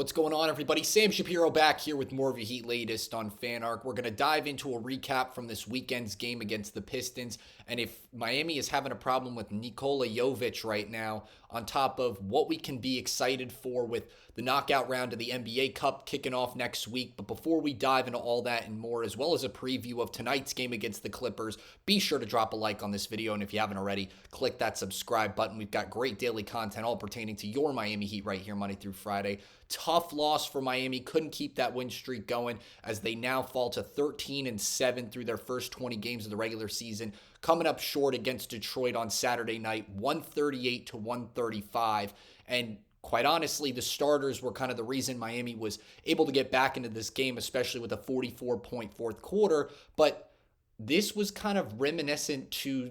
What's going on, everybody? Sam Shapiro back here with more of your Heat latest on FanArc. We're going to dive into a recap from this weekend's game against the Pistons. And if Miami is having a problem with Nicola Jovic right now, on top of what we can be excited for with the knockout round of the NBA Cup kicking off next week. But before we dive into all that and more, as well as a preview of tonight's game against the Clippers, be sure to drop a like on this video. And if you haven't already, click that subscribe button. We've got great daily content all pertaining to your Miami Heat right here Monday through Friday. Tough loss for Miami. Couldn't keep that win streak going as they now fall to 13-7 through their first 20 games of the regular season. Coming up short against Detroit on Saturday night, 138-135. And quite honestly, the starters were kind of the reason Miami was able to get back into this game, especially with a 44-point fourth quarter. But this was kind of reminiscent to,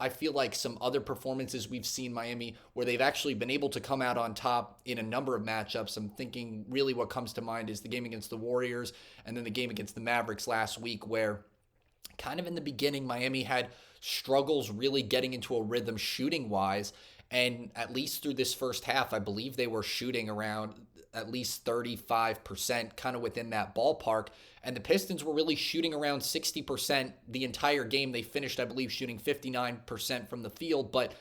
I feel like, some other performances we've seen Miami where they've actually been able to come out on top in a number of matchups. I'm thinking really what comes to mind is the game against the Warriors and then the game against the Mavericks last week, where kind of in the beginning, Miami had struggles really getting into a rhythm shooting wise. And at least through this first half, I believe they were shooting around at least 35%, kind of within that ballpark. And the Pistons were really shooting around 60% the entire game. They finished, I believe, shooting 59% from the field. But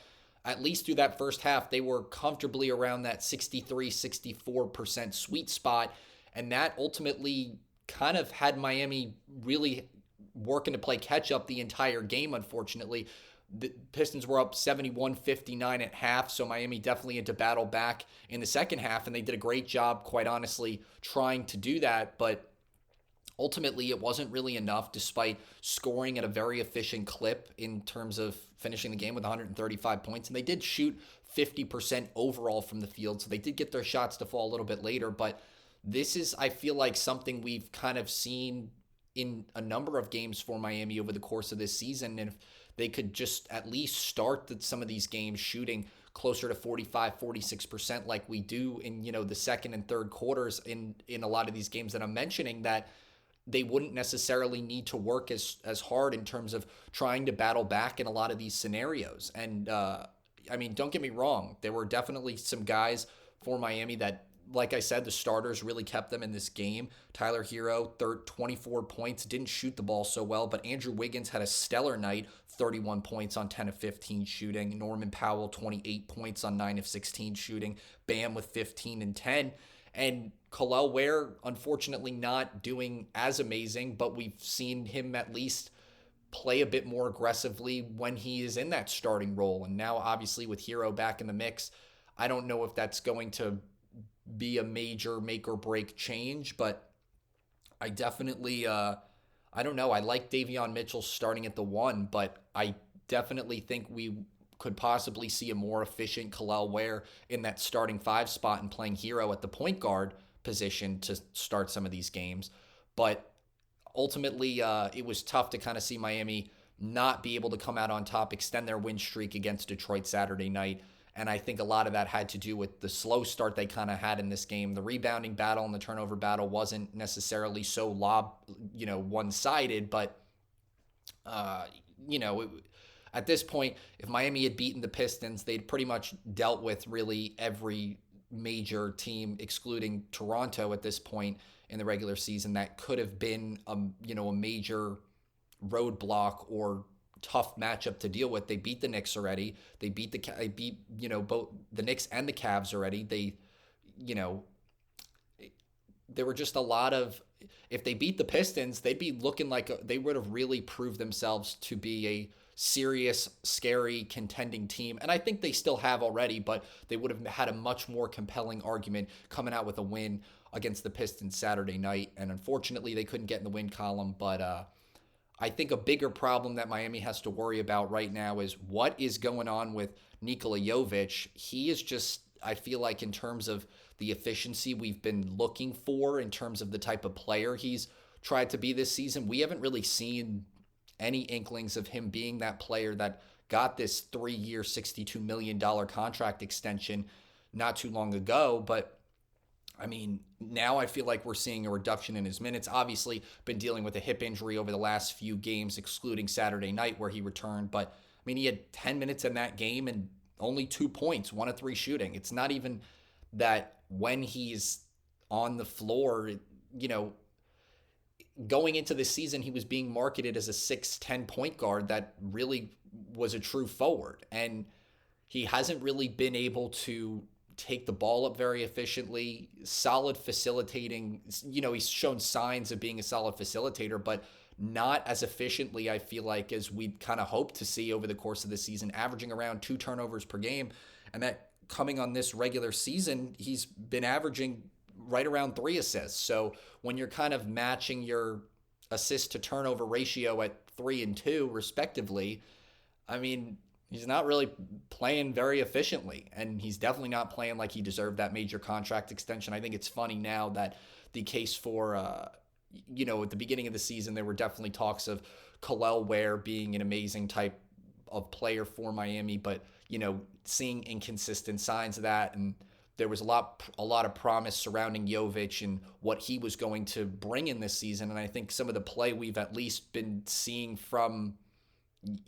at least through that first half, they were comfortably around that 63-64% sweet spot. And that ultimately kind of had Miami really working to play catch up the entire game, unfortunately. The Pistons were up 71-59 at half, so Miami definitely had to battle back in the second half, and they did a great job, quite honestly, trying to do that. But ultimately, it wasn't really enough, despite scoring at a very efficient clip in terms of finishing the game with 135 points. And they did shoot 50% overall from the field, so they did get their shots to fall a little bit later. But this is, I feel like, something we've kind of seen in a number of games for Miami over the course of this season. And if they could just at least start some of these games shooting closer to 45-46% like we do in, the second and third quarters in a lot of these games that I'm mentioning, that they wouldn't necessarily need to work as hard in terms of trying to battle back in a lot of these scenarios. And don't get me wrong, there were definitely some guys for Miami that, like I said, the starters really kept them in this game. Tyler Hero, 24 points, didn't shoot the ball so well, but Andrew Wiggins had a stellar night, 31 points on 10 of 15 shooting. Norman Powell, 28 points on 9 of 16 shooting. Bam with 15 and 10. And Kel'el Ware, unfortunately, not doing as amazing, but we've seen him at least play a bit more aggressively when he is in that starting role. And now, obviously, with Hero back in the mix, I don't know if that's going to be a major make or break change, but I definitely, I don't know. I like Davion Mitchell starting at the 1, but I definitely think we could possibly see a more efficient Kel'el Ware in that starting 5 spot and playing Hero at the point guard position to start some of these games. But ultimately, it was tough to kind of see Miami not be able to come out on top, extend their win streak against Detroit Saturday night. And I think a lot of that had to do with the slow start they kind of had in this game. The rebounding battle and the turnover battle wasn't necessarily so one-sided, but at this point, if Miami had beaten the Pistons, they'd pretty much dealt with really every major team, excluding Toronto at this point in the regular season. That could have been a major roadblock or tough matchup to deal with. They beat the Knicks already. They beat both the Knicks and the Cavs already. There were just a lot of, if they beat the Pistons, they'd be looking like they would have really proved themselves to be a serious, scary, contending team. And I think they still have already, but they would have had a much more compelling argument coming out with a win against the Pistons Saturday night. And unfortunately, they couldn't get in the win column, but I think a bigger problem that Miami has to worry about right now is what is going on with Nicola Jovic. He is just, I feel like, in terms of the efficiency we've been looking for, in terms of the type of player he's tried to be this season, we haven't really seen any inklings of him being that player that got this 3-year, $62 million contract extension not too long ago. But now I feel like we're seeing a reduction in his minutes. Obviously, been dealing with a hip injury over the last few games, excluding Saturday night where he returned. But, he had 10 minutes in that game and only 2 points, 1 of 3 shooting. It's not even that when he's on the floor. You know, going into the season, he was being marketed as a 6'10" point guard that really was a true forward. And he hasn't really been able to take the ball up very efficiently, solid facilitating. You know, he's shown signs of being a solid facilitator, but not as efficiently, I feel like, as we'd kind of hoped to see over the course of the season, averaging around 2 turnovers per game. And that coming on this regular season, he's been averaging right around 3 assists. So when you're kind of matching your assist to turnover ratio at 3 and 2, respectively, I mean, he's not really playing very efficiently, and he's definitely not playing like he deserved that major contract extension. I think it's funny now that the case for, at the beginning of the season, there were definitely talks of Khalil Ware being an amazing type of player for Miami, but, seeing inconsistent signs of that, and there was a lot of promise surrounding Jovic and what he was going to bring in this season. And I think some of the play we've at least been seeing from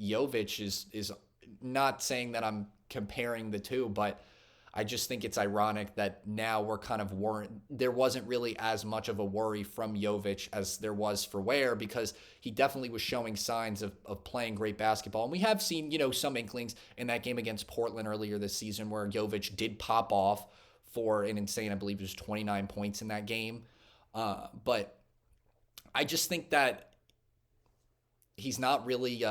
Jovic is not saying that I'm comparing the two, but I just think it's ironic that now we're kind of worried. There wasn't really as much of a worry from Jovic as there was for Ware, because he definitely was showing signs of playing great basketball. And we have seen, some inklings in that game against Portland earlier this season where Jovic did pop off for an insane, I believe it was 29 points in that game. But I just think that he's not really,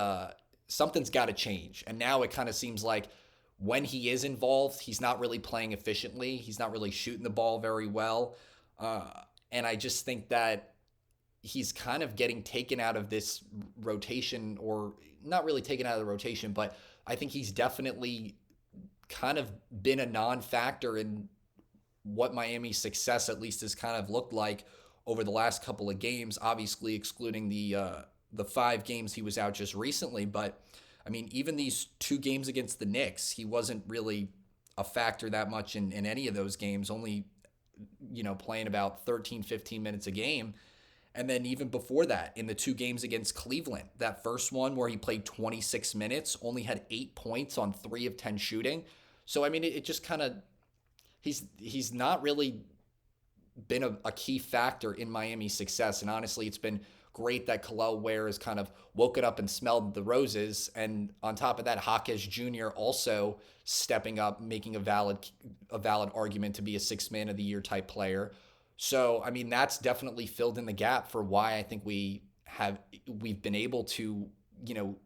something's got to change. And now it kind of seems like when he is involved, he's not really playing efficiently. He's not really shooting the ball very well. And I just think that he's kind of getting taken out of this rotation, or not really taken out of the rotation, but I think he's definitely kind of been a non-factor in what Miami's success at least has kind of looked like over the last couple of games, obviously excluding the 5 games he was out just recently. But I mean, even these 2 games against the Knicks, he wasn't really a factor that much in any of those games, only, playing about 13, 15 minutes a game. And then even before that, in the 2 games against Cleveland, that first one where he played 26 minutes, only had 8 points on 3 of 10 shooting. So, I mean, it just kind of, he's not really been a key factor in Miami's success. And honestly, it's been great that Khalil Ware has kind of woken up and smelled the roses. And on top of that, Hawkes Jr. also stepping up, making a valid argument to be a 6th man of the year type player. So, I mean, that's definitely filled in the gap for why I think we've been able to,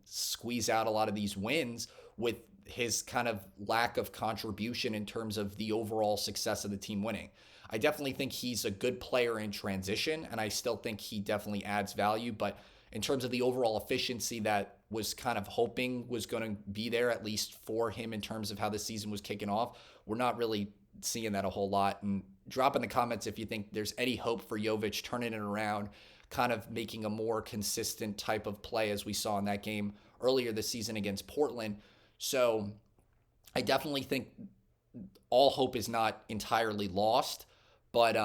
squeeze out a lot of these wins with his kind of lack of contribution in terms of the overall success of the team winning. I definitely think he's a good player in transition, and I still think he definitely adds value. But in terms of the overall efficiency that was kind of hoping was going to be there, at least for him in terms of how the season was kicking off, we're not really seeing that a whole lot. And drop in the comments if you think there's any hope for Jovic turning it around, kind of making a more consistent type of play as we saw in that game earlier this season against Portland. So I definitely think all hope is not entirely lost. But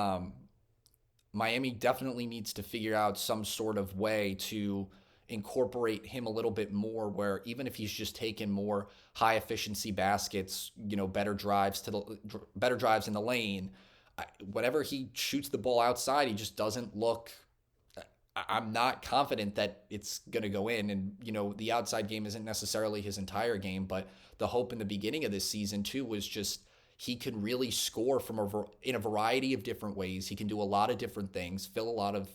Miami definitely needs to figure out some sort of way to incorporate him a little bit more, where even if he's just taking more high efficiency baskets, better drives in the lane, whenever he shoots the ball outside, he just doesn't look. I'm not confident that it's going to go in. And, the outside game isn't necessarily his entire game, but the hope in the beginning of this season too was just he can really score in a variety of different ways. He can do a lot of different things, fill a lot of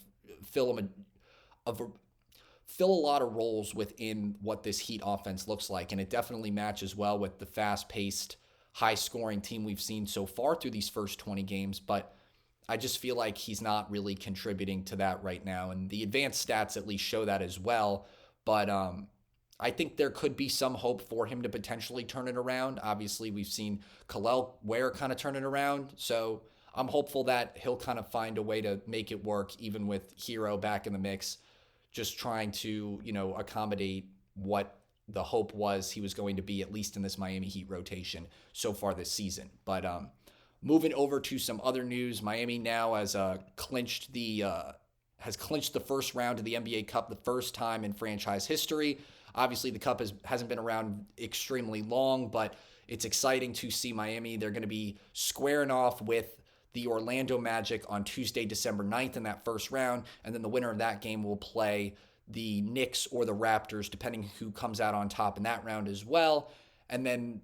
roles within what this Heat offense looks like. And it definitely matches well with the fast-paced, high-scoring team we've seen so far through these first 20 games. But I just feel like he's not really contributing to that right now. And the advanced stats at least show that as well. But I think there could be some hope for him to potentially turn it around. Obviously, we've seen Khalil Ware kind of turn it around. So I'm hopeful that he'll kind of find a way to make it work, even with Hero back in the mix, just trying to, accommodate what the hope was he was going to be, at least in this Miami Heat rotation so far this season. But moving over to some other news, Miami now has clinched the first round of the NBA Cup, the first time in franchise history. Obviously, the Cup hasn't been around extremely long, but it's exciting to see Miami. They're going to be squaring off with the Orlando Magic on Tuesday, December 9th in that first round. And then the winner of that game will play the Knicks or the Raptors, depending who comes out on top in that round as well. And then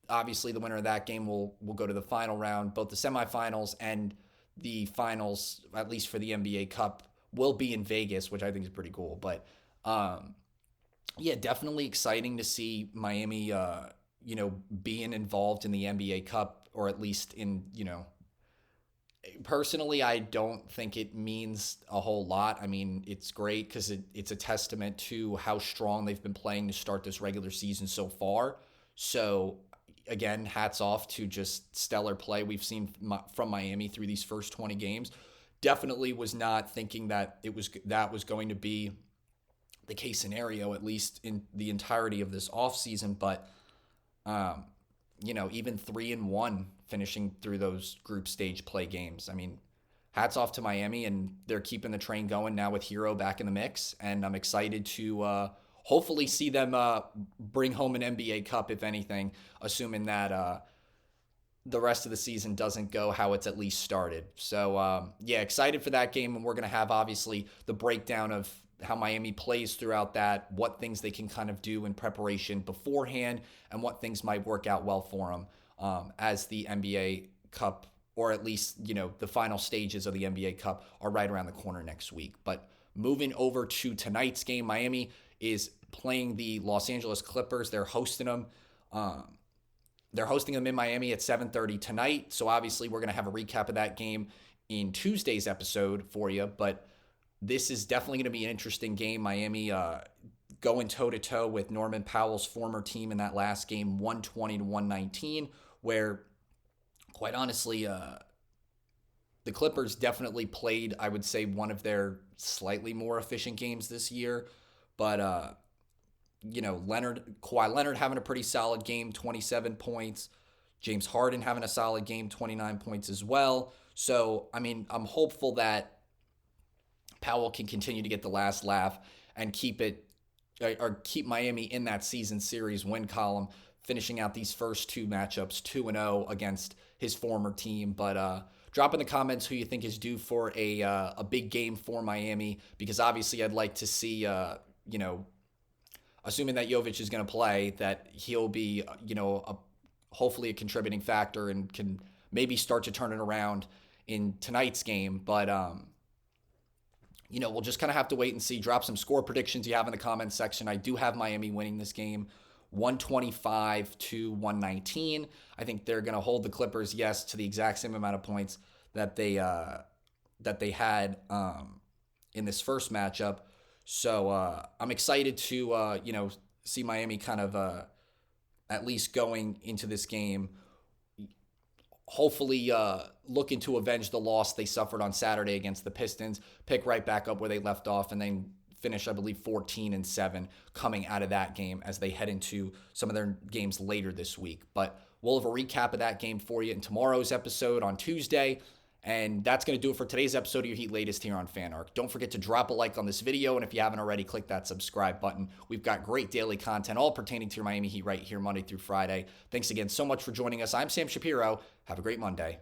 obviously the winner of that game will go to the final round. Both the semifinals and the finals, at least for the NBA Cup, will be in Vegas, which I think is pretty cool. But yeah, definitely exciting to see Miami, being involved in the NBA Cup, or at least in, personally, I don't think it means a whole lot. I mean, it's great because it's a testament to how strong they've been playing to start this regular season so far. So, again, hats off to just stellar play we've seen from Miami through these first 20 games. Definitely was not thinking that that was going to be the case scenario, at least in the entirety of this offseason. But, even 3-1 finishing through those group stage play games. I mean, hats off to Miami, and they're keeping the train going now with Hero back in the mix. And I'm excited to hopefully see them bring home an NBA Cup, if anything, assuming that the rest of the season doesn't go how it's at least started. So, excited for that game. And we're going to have, obviously, the breakdown of how Miami plays throughout that, what things they can kind of do in preparation beforehand, and what things might work out well for them as the NBA Cup, or at least, the final stages of the NBA Cup are right around the corner next week. But moving over to tonight's game, Miami is playing the Los Angeles Clippers. They're hosting them. They're hosting them in Miami at 7:30 tonight. So obviously we're going to have a recap of that game in Tuesday's episode for you. But this is definitely going to be an interesting game. Miami going toe-to-toe with Norman Powell's former team in that last game, 120-119, where, quite honestly, the Clippers definitely played, I would say, one of their slightly more efficient games this year. But, Kawhi Leonard having a pretty solid game, 27 points. James Harden having a solid game, 29 points as well. So, I mean, I'm hopeful that Powell can continue to get the last laugh and keep Miami in that season series win column, finishing out these first two matchups 2-0 against his former team. But drop in the comments who you think is due for a big game for Miami, because obviously I'd like to see, assuming that Jovic is going to play, that he'll be, hopefully a contributing factor and can maybe start to turn it around in tonight's game. But, we'll just kind of have to wait and see. Drop some score predictions you have in the comments section. I do have Miami winning this game 125-119. I think they're going to hold the Clippers, yes, to the exact same amount of points that they had in this first matchup. So I'm excited to see Miami kind of at least going into this game, hopefully looking to avenge the loss they suffered on Saturday against the Pistons, pick right back up where they left off, and then finish, I believe, 14-7 coming out of that game as they head into some of their games later this week. But we'll have a recap of that game for you in tomorrow's episode on Tuesday. And that's going to do it for today's episode of Your Heat Latest here on FanArc. Don't forget to drop a like on this video, and if you haven't already, click that subscribe button. We've got great daily content all pertaining to your Miami Heat right here Monday through Friday. Thanks again so much for joining us. I'm Sam Shapiro. Have a great Monday.